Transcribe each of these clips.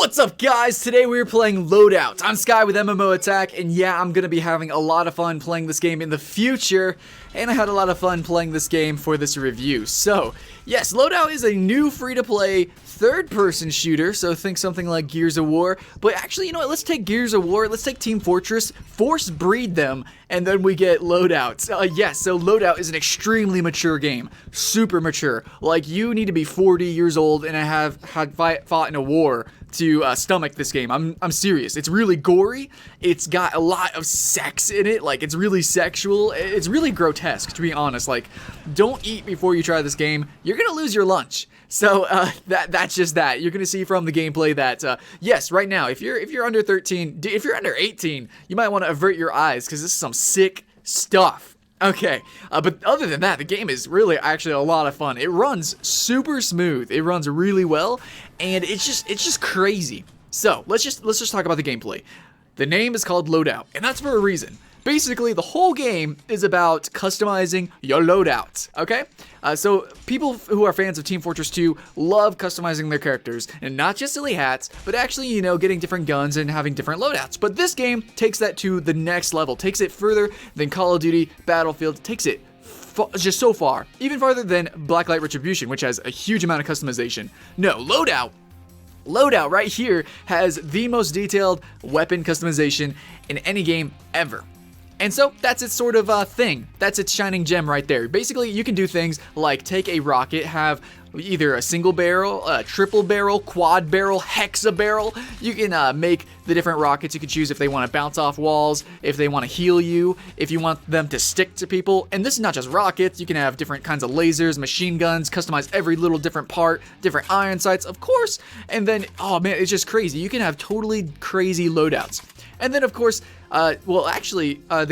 What's up, guys? Today we're playing Loadout. I'm Sky with MMO Attack, and yeah, I'm gonna be having a lot of fun playing this game in the future, and I had a lot of fun playing this game for this review. So, yes, Loadout is a new free-to-play third-person shooter, so think something like Gears of War, but actually, you know what, let's take Gears of War, let's take Team Fortress, force breed them, and then we get Loadout. Yes, so Loadout is an extremely mature game, super mature. Like, you need to be 40 years old and had fought in a war to stomach this game. I'm serious. It's really gory. It's got a lot of sex in it. Like, it's really sexual. It's really grotesque, to be honest. Like, don't eat before you try this game. You're gonna lose your lunch. So that's just that. You're gonna see from the gameplay that yes, right now, if you're under 13, if you're under 18, you might want to avert your eyes because this is some sick stuff. Okay, but other than that, the game is really actually a lot of fun. It runs super smooth. It runs really well, and it's just crazy. So let's just talk about the gameplay. The name is called Loadout, and that's for a reason. Basically, the whole game is about customizing your loadout, okay? So people who are fans of Team Fortress 2 love customizing their characters, and not just silly hats, but actually, you know, getting different guns and having different loadouts. But this game takes that to the next level, takes it further than Call of Duty, Battlefield, takes it just so far, even farther than Blacklight Retribution, which has a huge amount of customization. No, Loadout right here has the most detailed weapon customization in any game ever. And so that's its sort of thing. That's its shining gem right there. Basically, you can do things like take a rocket, have either a single barrel, a triple barrel, quad barrel, hexa barrel. You can make the different rockets. You can choose if they want to bounce off walls, if they want to heal you, if you want them to stick to people. And this is not just rockets. You can have different kinds of lasers, machine guns, customize every little different part, different iron sights, of course. And then, oh man, it's just crazy. You can have totally crazy loadouts. And then, of course, the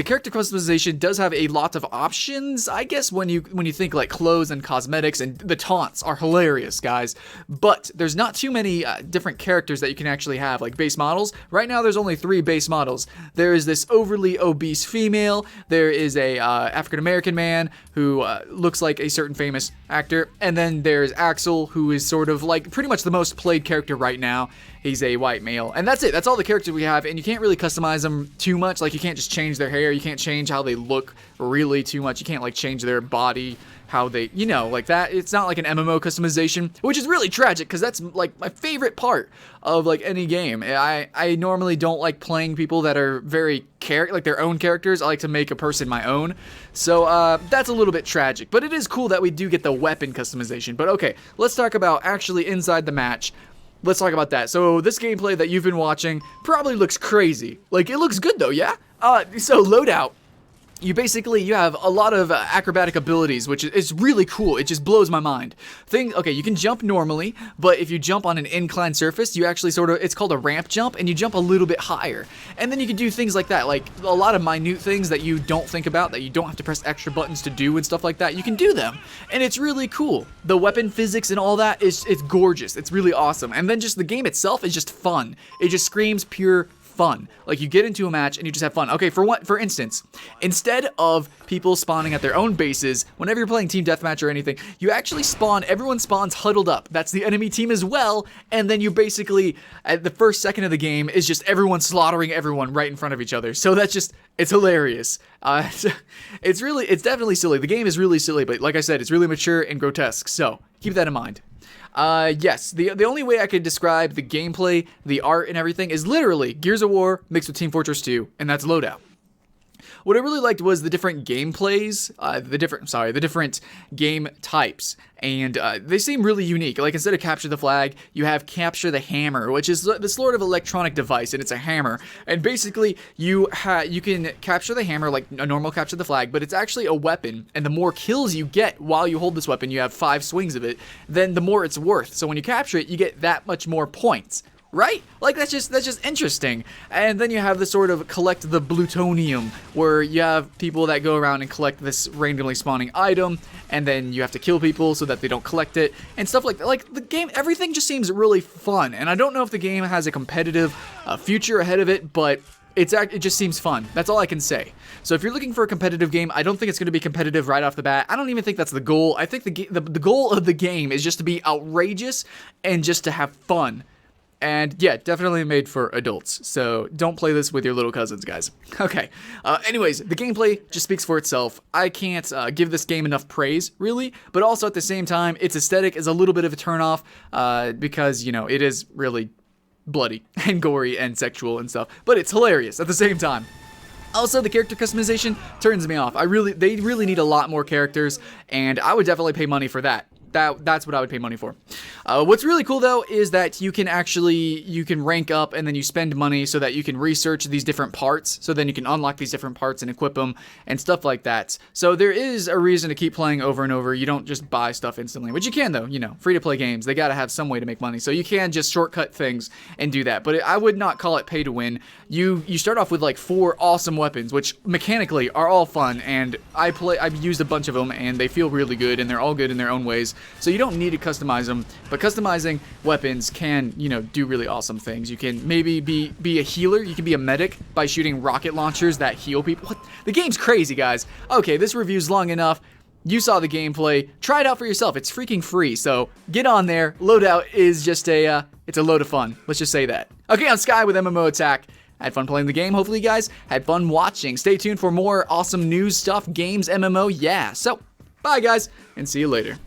character customization does have a lot of options, I guess, when you think like clothes and cosmetics, and the taunts are hilarious, guys. But there's not too many different characters that you can actually have, like base models. Right now, there's only 3 base models. There is this overly obese female. There is a African-American man who looks like a certain famous actor. And then there's Axel, who is sort of like pretty much the most played character right now. He's a white male. And that's it. That's all the characters we have. And you can't really customize them too much. Like, you can't just change their hair. You can't change how they look really too much. You can't, like, change their body, how they, you know, like that. It's not like an MMO customization, which is really tragic because that's, like, my favorite part of, like, any game. I normally don't like playing people that are very like their own characters. I like to make a person my own. So, that's a little bit tragic. But it is cool that we do get the weapon customization. But, okay, let's talk about actually inside the match. Let's talk about that. So this gameplay that you've been watching probably looks crazy. Like, it looks good though, yeah? So Loadout, you have a lot of acrobatic abilities, which is really cool. It just blows my mind. Okay, you can jump normally, but if you jump on an inclined surface, you actually it's called a ramp jump, and you jump a little bit higher. And then you can do things like that, like a lot of minute things that you don't think about, that you don't have to press extra buttons to do and stuff like that. You can do them, and it's really cool. The weapon physics and all that it's gorgeous. It's really awesome. And then just the game itself is just fun. It just screams pure fun. Like, you get into a match and you just have fun. Okay, for instance, instead of people spawning at their own bases, whenever you're playing team deathmatch or anything, you actually everyone spawns huddled up. That's the enemy team as well, and then you basically, at the first second of the game, is just everyone slaughtering everyone right in front of each other. So it's hilarious. It's definitely silly. The game is really silly, but like I said, it's really mature and grotesque, so keep that in mind. Yes, the only way I could describe the gameplay, the art, and everything is literally Gears of War mixed with Team Fortress 2, and that's Loadout. What I really liked was the different gameplays, the different game types, and they seem really unique. Like, instead of capture the flag, you have capture the hammer, which is this sort of electronic device, and it's a hammer. And basically, you can capture the hammer like a normal capture the flag, but it's actually a weapon, and the more kills you get while you hold this weapon, you have 5 swings of it, then the more it's worth. So when you capture it, you get that much more points. Right? Like, that's just interesting. And then you have this sort of collect the plutonium, where you have people that go around and collect this randomly spawning item, and then you have to kill people so that they don't collect it, and stuff like that. Like, the game, everything just seems really fun, and I don't know if the game has a competitive future ahead of it, but it just seems fun. That's all I can say. So if you're looking for a competitive game, I don't think it's going to be competitive right off the bat. I don't even think that's the goal. I think the goal of the game is just to be outrageous and just to have fun. And yeah, definitely made for adults. So don't play this with your little cousins, guys. Okay. Anyways, the gameplay just speaks for itself. I can't give this game enough praise, really. But also at the same time, its aesthetic is a little bit of a turnoff because, you know, it is really bloody and gory and sexual and stuff. But it's hilarious at the same time. Also, the character customization turns me off. They really need a lot more characters, and I would definitely pay money for that. That's what I would pay money for. What's really cool though is that you can rank up and then you spend money so that you can research these different parts. So then you can unlock these different parts and equip them and stuff like that. So there is a reason to keep playing over and over. You don't just buy stuff instantly, which you can though. You know, free to play games, they gotta have some way to make money. So you can just shortcut things and do that. But I would not call it pay to win. You start off with like 4 awesome weapons, which mechanically are all fun, and I've used a bunch of them and they feel really good and they're all good in their own ways. So you don't need to customize them, but customizing weapons can, you know, do really awesome things. You can maybe be a healer. You can be a medic by shooting rocket launchers that heal people. What? The game's crazy, guys. Okay, this review's long enough. You saw the gameplay. Try it out for yourself. It's freaking free, so get on there. Loadout is just it's a load of fun. Let's just say that. Okay, I'm Sky with MMO Attack. I had fun playing the game. Hopefully you guys had fun watching. Stay tuned for more awesome news stuff, games, MMO, yeah. So, bye guys, and see you later.